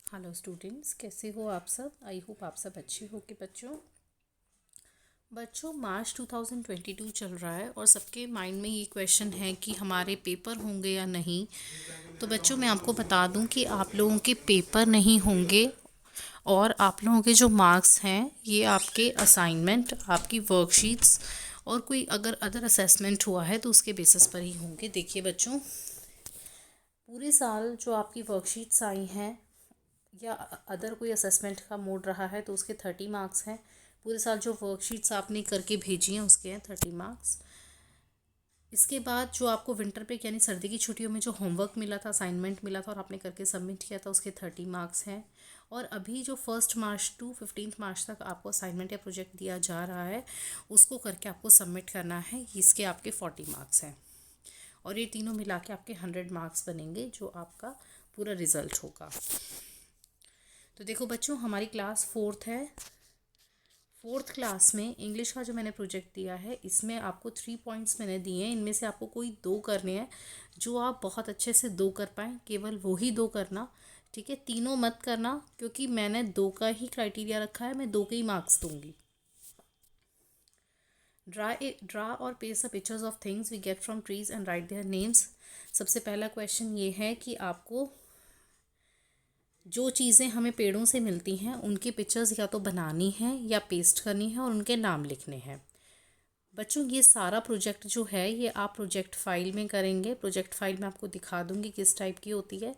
Hello students, कैसे हो आप सब। आई होप आप सब अच्छे हो कि बच्चों मार्च 2022 चल रहा है और सबके माइंड में ये क्वेश्चन है कि हमारे पेपर होंगे या नहीं। तो बच्चों मैं आपको बता दूं कि आप लोगों के पेपर नहीं होंगे और आप लोगों के जो मार्क्स हैं ये आपके असाइनमेंट, आपकी वर्कशीट्स और कोई अगर अदर असेसमेंट हुआ है तो उसके बेसिस पर ही होंगे। देखिए बच्चों, पूरे साल जो आपकी वर्कशीट्स आई हैं या अदर कोई असेसमेंट का मोड रहा है तो उसके 30 मार्क्स हैं। पूरे साल जो वर्कशीट्स आपने करके भेजी हैं उसके हैं 30 मार्क्स। इसके बाद जो आपको विंटर ब्रेक यानी सर्दी की छुट्टियों में जो होमवर्क मिला था, असाइनमेंट मिला था और आपने करके सबमिट किया था, उसके 30 मार्क्स हैं। और अभी जो 1 मार्च टू 15 मार्च तक आपको असाइनमेंट या प्रोजेक्ट दिया जा रहा है उसको करके आपको सबमिट करना है, इसके आपके 40 मार्क्स हैं। और ये तीनों मिला के आपके 100 मार्क्स बनेंगे जो आपका पूरा रिज़ल्ट होगा। तो देखो बच्चों, हमारी क्लास फोर्थ है। फोर्थ क्लास में इंग्लिश का जो मैंने प्रोजेक्ट दिया है इसमें आपको 3 पॉइंट्स मैंने दिए हैं। इनमें से आपको कोई 2 करने हैं जो आप बहुत अच्छे से 2 कर पाएँ, केवल वो ही 2 करना। ठीक है, तीनों मत करना क्योंकि मैंने 2 का ही क्राइटेरिया रखा है, मैं 2 के ही मार्क्स दूंगी। ड्रा और paste the pictures of things we get from trees and write their names. सबसे पहला क्वेश्चन ये है कि आपको जो चीज़ें हमें पेड़ों से मिलती हैं उनकी पिक्चर्स या तो बनानी है या पेस्ट करनी है और उनके नाम लिखने हैं। बच्चों ये सारा प्रोजेक्ट जो है ये आप प्रोजेक्ट फाइल में करेंगे। प्रोजेक्ट फाइल मैं आपको दिखा दूंगी किस टाइप की होती है।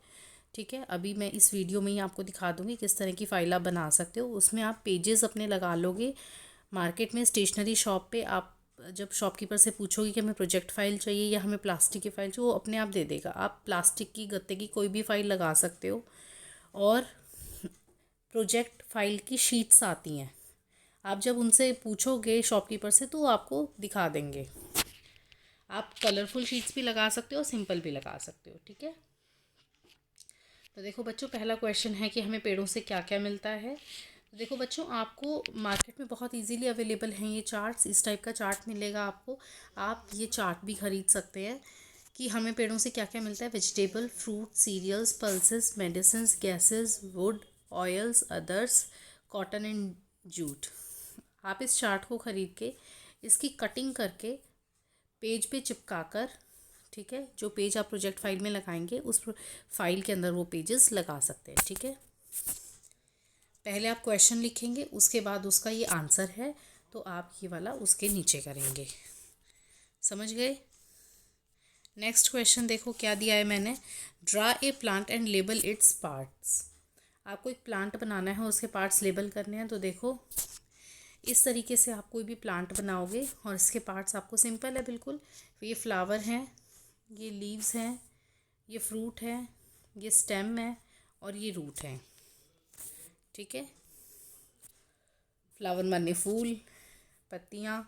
ठीक है, अभी मैं इस वीडियो में ही आपको दिखा दूंगी किस तरह की फ़ाइल आप बना सकते हो। उसमें आप पेजेस अपने लगा लोगे। मार्केट में स्टेशनरी शॉप पे आप जब शॉपकीपर से पूछोगे कि हमें प्रोजेक्ट फ़ाइल चाहिए या हमें प्लास्टिक की फ़ाइल चाहिए, वो अपने आप दे देगा। आप प्लास्टिक की, गत्ते की कोई भी फ़ाइल लगा सकते हो। और प्रोजेक्ट फाइल की शीट्स आती हैं, आप जब उनसे पूछोगे शॉपकीपर से तो वो आपको दिखा देंगे। आप कलरफुल शीट्स भी लगा सकते हो, सिंपल भी लगा सकते हो। ठीक है, तो देखो बच्चों, पहला क्वेश्चन है कि हमें पेड़ों से क्या क्या मिलता है। तो देखो बच्चों, आपको मार्केट में बहुत इजीली अवेलेबल हैं ये चार्ट्स। इस टाइप का चार्ट मिलेगा आपको, आप ये चार्ट भी खरीद सकते हैं कि हमें पेड़ों से क्या क्या मिलता है। Vegetable, fruit, cereals, pulses, medicine, gases, wood, oils, others, cotton and jute. आप इस चार्ट को ख़रीद के इसकी कटिंग करके पेज पे चिपका कर, ठीक है, जो पेज आप प्रोजेक्ट फाइल में लगाएंगे उस फाइल के अंदर वो पेजेस लगा सकते हैं। ठीक है, पहले आप क्वेश्चन लिखेंगे, उसके बाद उसका ये आंसर है तो आप ये वाला उसके नीचे करेंगे। समझ गए। नेक्स्ट क्वेश्चन देखो क्या दिया है मैंने। Draw a plant and label its parts. आपको एक प्लांट बनाना है, उसके पार्ट्स लेबल करने हैं। तो देखो इस तरीके से आप कोई भी प्लांट बनाओगे और इसके पार्ट्स आपको सिंपल है बिल्कुल। ये फ्लावर हैं, ये लीव्स हैं, ये फ्रूट है, ये स्टेम है और ये रूट है। ठीक है, फ्लावर माने फूल, पत्तियाँ,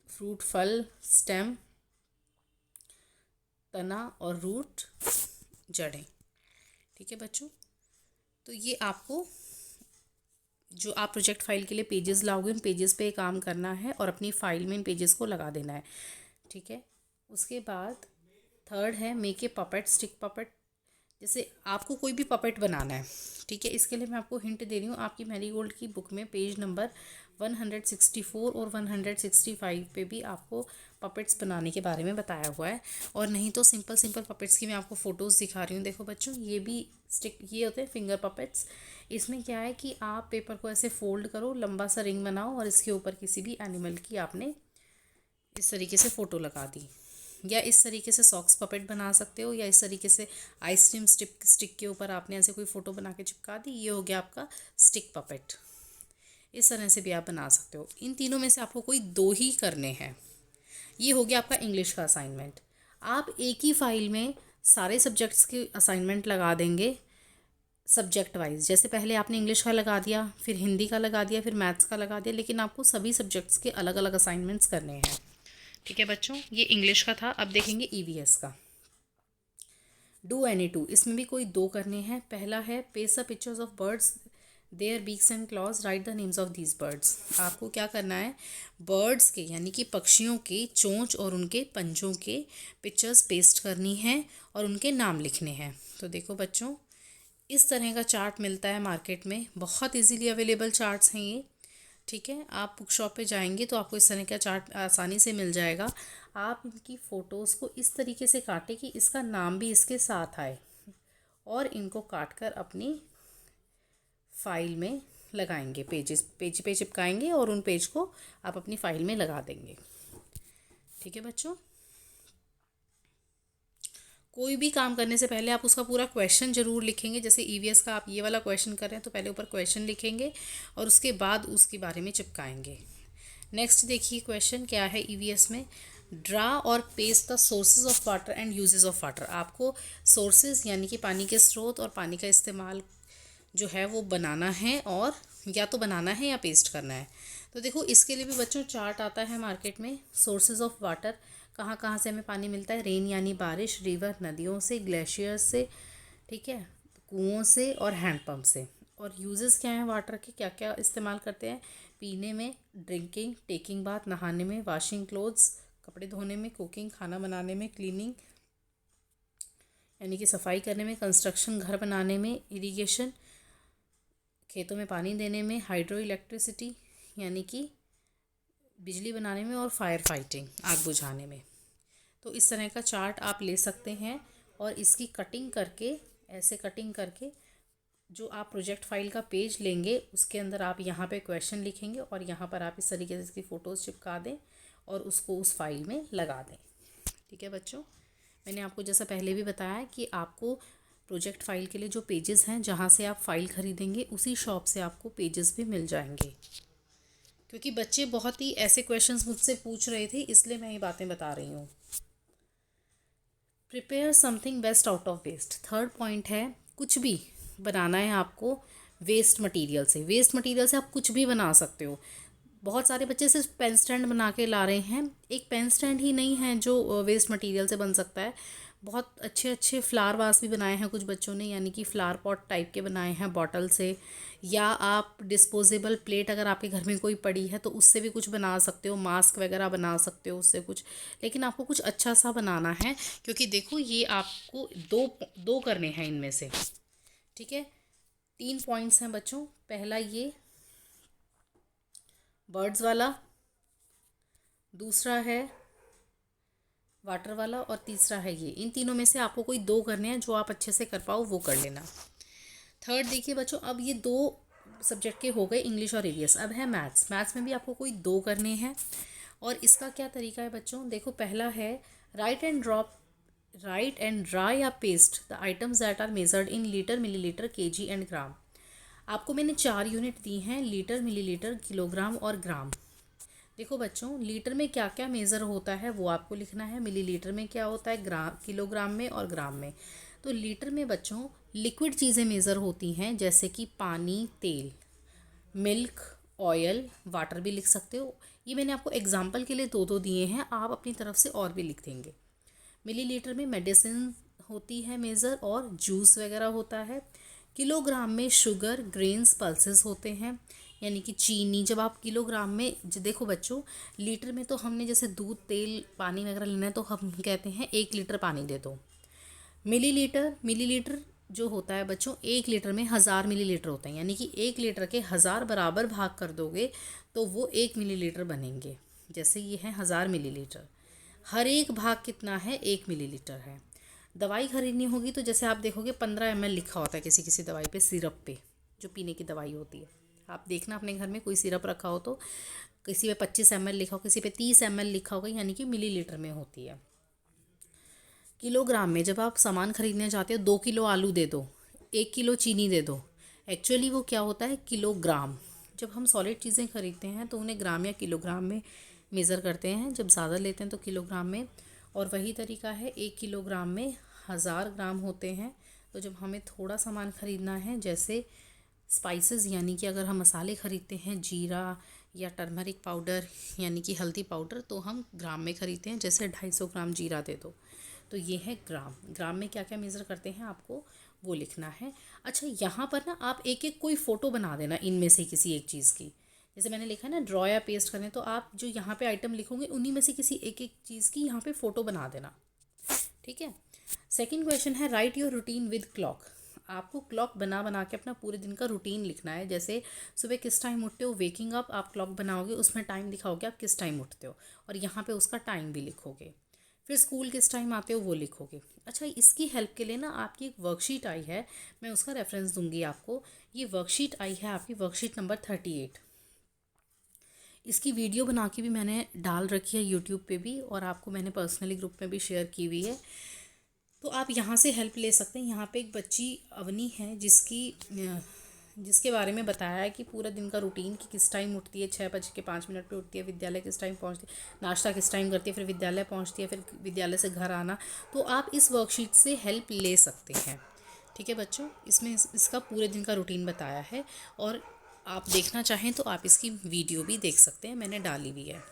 फ्रूट फल, स्टेम तना और रूट जड़ें। ठीक है बच्चों, तो ये आपको जो आप प्रोजेक्ट फाइल के लिए पेजेस लाओगे उन पेजेस पे काम करना है और अपनी फाइल में इन पेजेस को लगा देना है। ठीक है, उसके बाद थर्ड है make a puppet, stick puppet. जैसे आपको कोई भी पपेट बनाना है, ठीक है, इसके लिए मैं आपको हिंट दे रही हूँ। आपकी मैरीगोल्ड की बुक में पेज नंबर 164 और 165 पे भी आपको पपेट्स बनाने के बारे में बताया हुआ है। और नहीं तो सिंपल सिंपल पपेट्स की मैं आपको फ़ोटोज़ दिखा रही हूँ। देखो बच्चों, ये भी स्टिक, ये होते हैं फिंगर पपेट्स। इसमें क्या है कि आप पेपर को ऐसे फोल्ड करो, लंबा सा रिंग बनाओ और इसके ऊपर किसी भी एनिमल की आपने इस तरीके से फ़ोटो लगा दी। या इस तरीके से सॉक्स पपेट बना सकते हो, या इस तरीके से आइसक्रीम स्टिक के ऊपर आपने ऐसे कोई फ़ोटो बना के चिपका दी, ये हो गया आपका स्टिक पपेट। इस तरह से भी आप बना सकते हो। इन तीनों में से आपको कोई 2 ही करने हैं। ये हो गया आपका इंग्लिश का असाइनमेंट। आप एक ही फाइल में सारे सब्जेक्ट्स के असाइनमेंट लगा देंगे सब्जेक्ट वाइज। जैसे पहले आपने इंग्लिश का लगा दिया, फिर हिंदी का लगा दिया, फिर मैथ्स का लगा दिया, लेकिन आपको सभी सब्जेक्ट्स के अलग अलग असाइनमेंट्स करने हैं। ठीक है बच्चों, ये इंग्लिश का था। अब देखेंगे ईवीएस का। डू एनी टू, इसमें भी कोई 2 करने हैं। पहला है paste the pictures of birds, their beaks and claws, write the names of these birds. आपको क्या करना है, बर्ड्स के यानी कि पक्षियों के चोंच और उनके पंजों के पिक्चर्स पेस्ट करनी है और उनके नाम लिखने हैं। तो देखो बच्चों, इस तरह का चार्ट मिलता है मार्केट में, बहुत इजीली अवेलेबल चार्ट्स हैं ये। ठीक है, आप बुक शॉप पे जाएंगे तो आपको इस तरह का चार्ट आसानी से मिल जाएगा। आप इनकी फ़ोटोज़ को इस तरीके से काटें कि इसका नाम भी इसके साथ आए, और इनको काट कर अपनी फाइल में लगाएंगे, पेज पे चिपकाएंगे और उन पेज को आप अपनी फाइल में लगा देंगे। ठीक है बच्चों, कोई भी काम करने से पहले आप उसका पूरा क्वेश्चन ज़रूर लिखेंगे। जैसे ईवीएस का आप ये वाला क्वेश्चन कर रहे हैं तो पहले ऊपर क्वेश्चन लिखेंगे और उसके बाद उसके बारे में चिपकाएंगे। नेक्स्ट देखिए क्वेश्चन क्या है ईवीएस में, ड्रा और paste the sources of water and uses of water. आपको सोर्सेज यानी कि पानी के स्रोत और पानी का इस्तेमाल जो है वो बनाना है, और या तो बनाना है या पेस्ट करना है। तो देखो इसके लिए भी बच्चों चार्ट आता है मार्केट में। सोर्सेज ऑफ वाटर, कहाँ कहाँ से हमें पानी मिलता है, रेन यानी बारिश, रिवर नदियों से, ग्लेशियर से, ठीक है, कुओं से और हैंडपम्प से। और यूजेस क्या हैं वाटर के, क्या क्या इस्तेमाल करते हैं, पीने में, ड्रिंकिंग, टेकिंग बाथ नहाने में, वॉशिंग क्लोथ्स कपड़े धोने में, कुकिंग खाना बनाने में, क्लीनिंग यानी कि सफाई करने में, कंस्ट्रक्शन घर बनाने में, इरिगेशन खेतों में पानी देने में, हाइड्रो इलेक्ट्रिसिटी यानी कि बिजली बनाने में, और फायर फाइटिंग आग बुझाने में। तो इस तरह का चार्ट आप ले सकते हैं और इसकी कटिंग करके, ऐसे कटिंग करके जो आप प्रोजेक्ट फाइल का पेज लेंगे उसके अंदर आप यहाँ पे क्वेश्चन लिखेंगे और यहाँ पर आप इस तरीके से इसकी फ़ोटोज़ चिपका दें और उसको उस फाइल में लगा दें। ठीक है बच्चों, मैंने आपको जैसा पहले भी बताया कि आपको प्रोजेक्ट फाइल के लिए जो पेजेस हैं जहाँ से आप फाइल ख़रीदेंगे उसी शॉप से आपको पेजेस भी मिल जाएंगे। क्योंकि बच्चे बहुत ही ऐसे क्वेश्चंस मुझसे पूछ रहे थे, इसलिए मैं ये बातें बता रही हूँ। Prepare something best out of waste. Third point है, कुछ भी बनाना है आपको वेस्ट मटेरियल से। वेस्ट मटेरियल से आप कुछ भी बना सकते हो। बहुत सारे बच्चे सिर्फ पेन स्टैंड बना के ला रहे हैं। एक पेन स्टैंड ही नहीं है जो वेस्ट मटेरियल से बन सकता है। बहुत अच्छे अच्छे फ्लावर वास भी बनाए हैं कुछ बच्चों ने, यानी कि फ्लावर पॉट टाइप के बनाए हैं बॉटल से। या आप डिस्पोजेबल प्लेट अगर आपके घर में कोई पड़ी है तो उससे भी कुछ बना सकते हो, मास्क वगैरह बना सकते हो उससे कुछ। लेकिन आपको कुछ अच्छा सा बनाना है, क्योंकि देखो ये आपको दो दो करने हैं इनमें से। ठीक है, 3 पॉइंट्स हैं बच्चों। पहला ये बर्ड्स वाला, दूसरा है वाटर वाला, और तीसरा है ये। इन तीनों में से आपको कोई 2 करने हैं, जो आप अच्छे से कर पाओ वो कर लेना। थर्ड देखिए बच्चों, अब ये 2 सब्जेक्ट के हो गए, इंग्लिश और ईवीएस। अब है मैथ्स। मैथ्स में भी आपको कोई 2 करने हैं। और इसका क्या तरीका है बच्चों, देखो पहला है राइट एंड ड्रा या paste the items that are measured in litre, millilitre, KG and gram. आपको मैंने 4 यूनिट दी हैं, लीटर, मिलीलीटर, किलोग्राम और ग्राम। देखो बच्चों, लीटर में क्या क्या मेज़र होता है वो आपको लिखना है, मिलीलीटर में क्या होता है, किलोग्राम में और ग्राम में। तो लीटर में बच्चों लिक्विड चीज़ें मेज़र होती हैं, जैसे कि पानी, तेल, मिल्क, ऑयल, वाटर भी लिख सकते हो। ये मैंने आपको एग्जाम्पल के लिए 2 दिए हैं, आप अपनी तरफ से और भी लिख देंगे। मिलीलीटर में मेडिसिन होती है मेज़र, और जूस वगैरह होता है। किलोग्राम में शुगर, ग्रेन्स, पल्सेस होते हैं, यानी कि चीनी। जब आप किलोग्राम में देखो बच्चों, लीटर में तो हमने जैसे दूध, तेल, पानी वगैरह लेना है तो हम कहते हैं 1 लीटर पानी दे दो। मिलीलीटर जो होता है बच्चों, 1 लीटर में 1000 मिलीलीटर होते हैं, यानी कि 1 लीटर के 1000 बराबर भाग कर दोगे तो वो 1 मिलीलीटर बनेंगे। जैसे ये है 1000 मिलीलीटर, हर एक भाग कितना है, 1 मिलीलीटर है। दवाई खरीदनी होगी तो जैसे आप देखोगे 15 ml लिखा होता है किसी किसी दवाई पे, सिरप पे, जो पीने की दवाई होती है। आप देखना अपने घर में कोई सिरप रखा हो तो किसी पे 25 ml लिखा हो, किसी पे 30 ml लिखा होगा, यानी कि मिलीलीटर में होती है। किलोग्राम में जब आप सामान खरीदने जाते हो, 2 किलो आलू दे दो, 1 किलो चीनी दे दो, एक्चुअली वो क्या होता है, किलोग्राम। जब हम सॉलिड चीज़ें खरीदते हैं तो उन्हें ग्राम या किलोग्राम में मेज़र करते हैं, जब ज़्यादा लेते हैं तो किलोग्राम में। और वही तरीका है, 1 किलोग्राम में 1000 ग्राम होते हैं। तो जब हमें थोड़ा सामान ख़रीदना है, जैसे स्पाइसेस, यानी कि अगर हम मसाले ख़रीदते हैं, जीरा या टर्मरिक पाउडर यानी कि हल्दी पाउडर, तो हम ग्राम में ख़रीदते हैं। जैसे 250 ग्राम जीरा दे दो, तो ये है ग्राम। ग्राम में क्या क्या मेज़र करते हैं आपको वो लिखना है। अच्छा, यहाँ पर ना आप एक एक कोई फ़ोटो बना देना इनमें से किसी एक चीज़ की। जैसे मैंने लिखा है ना, ड्रॉ या पेस्ट करने, तो आप जो यहाँ पे आइटम लिखोगे उन्हीं में से किसी एक एक चीज़ की यहाँ पे फ़ोटो बना देना। ठीक है। सेकंड क्वेश्चन है, right your routine with clock. आपको क्लॉक बना बना के अपना पूरे दिन का रूटीन लिखना है। जैसे सुबह किस टाइम उठते हो, वेकिंग अप, आप क्लॉक बनाओगे, उसमें टाइम दिखाओगे आप किस टाइम उठते हो, और यहाँ पे उसका टाइम भी लिखोगे। फिर स्कूल किस टाइम आते हो वो लिखोगे। अच्छा, इसकी हेल्प के लिए ना आपकी एक वर्कशीट आई है, मैं उसका रेफरेंस दूंगी आपको। ये वर्कशीट आई है आपकी, वर्कशीट नंबर 38। इसकी वीडियो बना के भी मैंने डाल रखी है यूट्यूब पे भी, और आपको मैंने पर्सनली ग्रुप में भी शेयर की हुई है, तो आप यहाँ से हेल्प ले सकते हैं। यहाँ पे एक बच्ची अवनी है जिसके बारे में बताया है कि पूरा दिन का रूटीन, कि किस टाइम उठती है, 6:05 पे उठती है, विद्यालय किस टाइम पहुँचती है, नाश्ता किस टाइम करती है, फिर विद्यालय पहुँचती है, फिर विद्यालय से घर आना। तो आप इस वर्कशीट से हेल्प ले सकते हैं। ठीक है बच्चों, इसमें इसका पूरे दिन का रूटीन बताया है, और आप देखना चाहें तो आप इसकी वीडियो भी देख सकते हैं, मैंने डाली हुई है।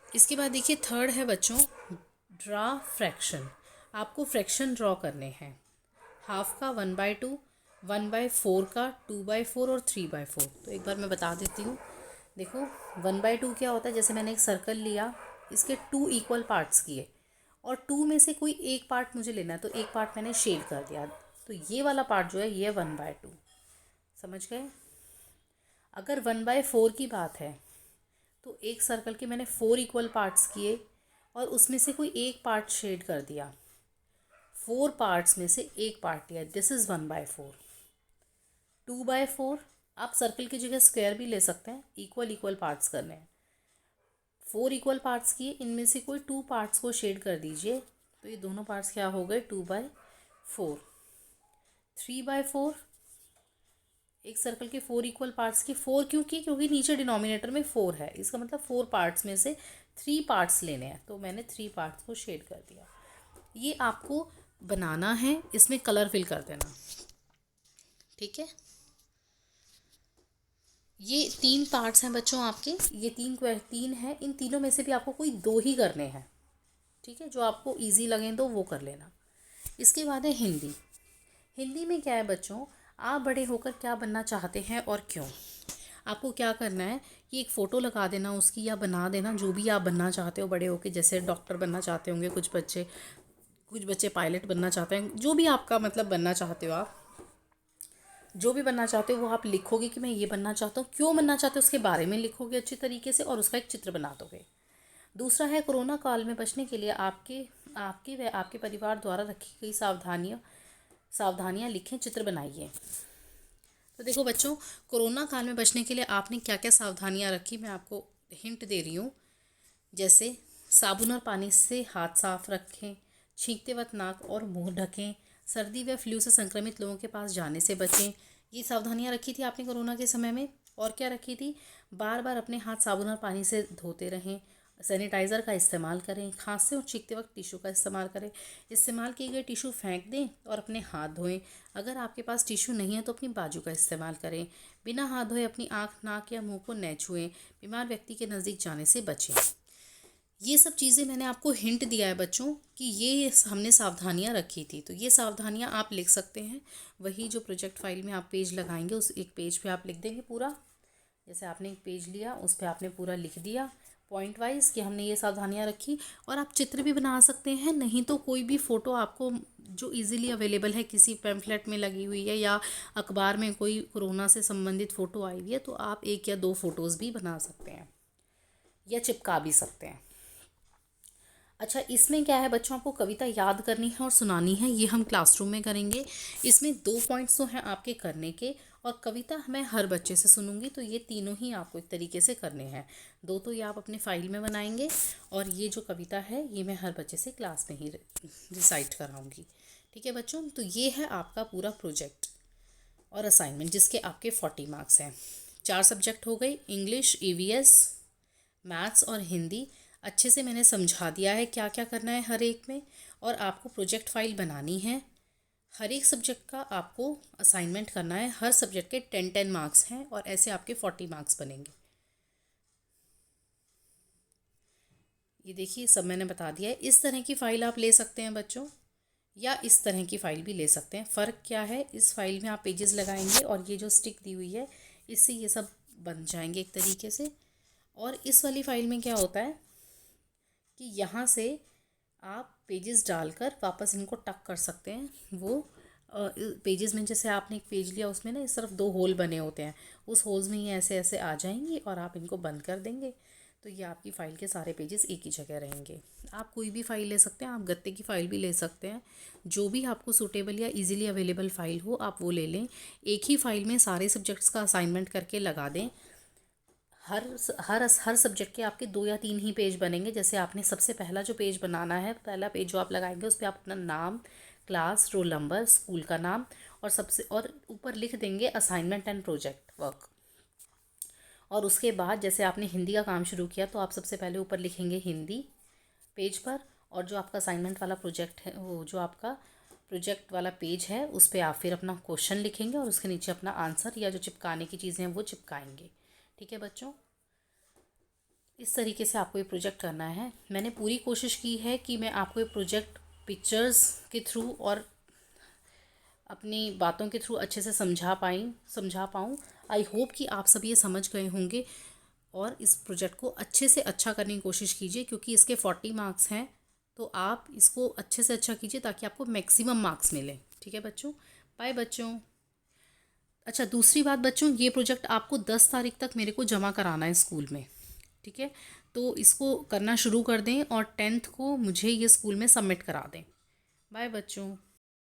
इसके बाद देखिए थर्ड है बच्चों, ड्रा फ्रैक्शन। आपको फ्रैक्शन ड्रॉ करने हैं। हाफ का 1/2, 1/4 का 2/4 और 3/4। तो एक बार मैं बता देती हूँ। देखो 1/2 क्या होता है, जैसे मैंने एक सर्कल लिया, इसके 2 इक्वल पार्ट्स किए, और 2 में से कोई एक पार्ट मुझे लेना है, तो एक पार्ट मैंने शेड कर दिया, तो ये वाला पार्ट जो है ये 1/2। समझ गए। अगर 1/4 की बात है तो एक सर्कल के मैंने 4 इक्वल पार्ट्स किए, और उसमें से कोई एक पार्ट शेड कर दिया, 4 पार्ट्स में से एक पार्ट लिया, दिस इज़ 1/4। 2/4 आप सर्कल की जगह स्क्वायर भी ले सकते हैं, इक्वल इक्वल पार्ट्स करने हैं। 4 इक्वल पार्ट्स किए, इनमें से कोई 2 पार्ट्स को शेड कर दीजिए, तो ये दोनों पार्ट्स क्या हो गए, 2/4। 3/4 एक सर्कल के 4 इक्वल पार्ट्स की 4 क्योंकि नीचे डिनोमिनेटर में 4 है, इसका मतलब 4 पार्ट्स में से 3 पार्ट्स लेने हैं, तो मैंने 3 पार्ट्स को शेड कर दिया। ये आपको बनाना है, इसमें कलर फिल कर देना। ठीक है, ये 3 पार्ट्स हैं बच्चों आपके, ये 3 हैं, इन तीनों में से भी आपको कोई 2 ही करने हैं। ठीक है, जो आपको इजी लगें तो वो कर लेना। इसके बाद है हिंदी। हिंदी में क्या है बच्चों, आप बड़े होकर क्या बनना चाहते हैं और क्यों। आपको क्या करना है, कि एक फ़ोटो लगा देना उसकी, या बना देना जो भी आप बनना चाहते हो बड़े होकर। जैसे डॉक्टर बनना चाहते होंगे कुछ बच्चे पायलट बनना चाहते हैं, जो भी आपका मतलब बनना चाहते हो, आप जो भी बनना चाहते हो वो आप लिखोगे कि मैं ये बनना चाहता हूँ, क्यों बनना चाहते हो उसके बारे में लिखोगे अच्छी तरीके से, और उसका एक चित्र बना दोगे। दूसरा है, कोरोना काल में बचने के लिए आपके आपके व आपके परिवार द्वारा रखी गई सावधानियाँ लिखें, चित्र बनाइए। तो देखो बच्चों, कोरोना काल में बचने के लिए आपने क्या क्या सावधानियाँ रखी, मैं आपको हिंट दे रही हूँ। जैसे साबुन और पानी से हाथ साफ रखें, छींकते वक्त नाक और मुंह ढकें, सर्दी व फ्लू से संक्रमित लोगों के पास जाने से बचें। ये सावधानियाँ रखी थी आपने कोरोना के समय में। और क्या रखी थी, बार बार अपने हाथ साबुन और पानी से धोते रहें, सैनिटाइज़र का इस्तेमाल करें, खांसते और छींकते वक्त टिश्यू का इस्तेमाल करें, इस्तेमाल किए गए टिश्यू फेंक दें और अपने हाथ धोएं। अगर आपके पास टिश्यू नहीं है तो अपनी बाजू का इस्तेमाल करें। बिना हाथ धोए अपनी आँख, नाक या मुंह को न छुएं। बीमार व्यक्ति के नज़दीक जाने से बचें। ये सब चीज़ें मैंने आपको हिंट दिया है बच्चों, कि ये हमने सावधानियाँ रखी थी, तो ये सावधानियाँ आप लिख सकते हैं। वही जो प्रोजेक्ट फाइल में आप पेज लगाएंगे, उस एक पेज पे आप लिख देंगे पूरा। जैसे आपने एक पेज लिया, उस पर आपने पूरा लिख दिया पॉइंट वाइज कि हमने ये सावधानियाँ रखी। और आप चित्र भी बना सकते हैं, नहीं तो कोई भी फ़ोटो आपको जो इजीली अवेलेबल है, किसी पैम्फलेट में लगी हुई है या अखबार में कोई कोरोना से संबंधित फ़ोटो आई हुई है, तो आप 1 या 2 फ़ोटोज़ भी बना सकते हैं या चिपका भी सकते हैं। अच्छा, इसमें क्या है बच्चों, आपको कविता याद करनी है और सुनानी है, ये हम क्लासरूम में करेंगे। इसमें 2 पॉइंट्स तो हैं आपके करने के, और कविता मैं हर बच्चे से सुनूंगी, तो ये तीनों ही आपको एक तरीके से करने हैं। 2 तो ये आप अपने फाइल में बनाएंगे, और ये जो कविता है ये मैं हर बच्चे से क्लास में ही रिसाइट कराऊंगी। ठीक है बच्चों, तो ये है आपका पूरा प्रोजेक्ट और असाइनमेंट, जिसके आपके 40 मार्क्स हैं। 4 सब्जेक्ट हो गए, इंग्लिश, EVS, मैथ्स और हिंदी। अच्छे से मैंने समझा दिया है क्या क्या करना है हर एक में, और आपको प्रोजेक्ट फाइल बनानी है। हर एक सब्जेक्ट का आपको असाइनमेंट करना है। हर सब्जेक्ट के 10-10 मार्क्स हैं, और ऐसे आपके 40 मार्क्स बनेंगे। ये देखिए सब मैंने बता दिया है। इस तरह की फ़ाइल आप ले सकते हैं बच्चों, या इस तरह की फ़ाइल भी ले सकते हैं। फ़र्क क्या है, इस फाइल में आप पेजेस लगाएंगे और ये जो स्टिक दी हुई है इससे ये सब बन जाएंगे एक तरीके से। और इस वाली फ़ाइल में क्या होता है कि यहाँ से आप पेजेस डालकर वापस इनको टक कर सकते हैं। वो पेजेस में जैसे आपने एक पेज लिया, उसमें ना इस तरफ 2 होल बने होते हैं, उस होल्स में ये ऐसे ऐसे आ जाएंगे और आप इनको बंद कर देंगे, तो ये आपकी फ़ाइल के सारे पेजेस एक ही जगह रहेंगे। आप कोई भी फ़ाइल ले सकते हैं, आप गत्ते की फ़ाइल भी ले सकते हैं, जो भी आपको सूटेबल या इजीली अवेलेबल फ़ाइल हो आप वो ले लें। एक ही फ़ाइल में सारे सब्जेक्ट्स का असाइनमेंट करके लगा दें। हर सब्जेक्ट के आपके 2 या 3 ही पेज बनेंगे। जैसे आपने सबसे पहला जो पेज बनाना है, पहला पेज जो आप लगाएंगे उस पर आप अपना नाम, क्लास, रोल नंबर, स्कूल का नाम और ऊपर लिख देंगे असाइनमेंट एंड प्रोजेक्ट वर्क। और उसके बाद जैसे आपने हिंदी का काम शुरू किया तो आप सबसे पहले ऊपर लिखेंगे हिंदी पेज पर, और जो आपका असाइनमेंट वाला प्रोजेक्ट है, वो जो आपका प्रोजेक्ट वाला पेज है उस पर आप फिर अपना क्वेश्चन लिखेंगे और उसके नीचे अपना आंसर या जो चिपकाने की चीज़ें हैं वो चिपकाएंगे। ठीक है बच्चों, इस तरीके से आपको ये प्रोजेक्ट करना है। मैंने पूरी कोशिश की है कि मैं आपको ये प्रोजेक्ट पिक्चर्स के थ्रू और अपनी बातों के थ्रू अच्छे से समझा पाऊँ। आई होप कि आप सब ये समझ गए होंगे और इस प्रोजेक्ट को अच्छे से अच्छा करने की कोशिश कीजिए, क्योंकि इसके 40 मार्क्स हैं, तो आप इसको अच्छे से अच्छा कीजिए ताकि आपको मैक्सिमम मार्क्स मिलें। ठीक है बच्चों, बाय बच्चों। अच्छा, दूसरी बात बच्चों, ये प्रोजेक्ट आपको 10 तारीख तक मेरे को जमा कराना है स्कूल में। ठीक है, तो इसको करना शुरू कर दें और 10th को मुझे ये स्कूल में सबमिट करा दें। बाय बच्चों।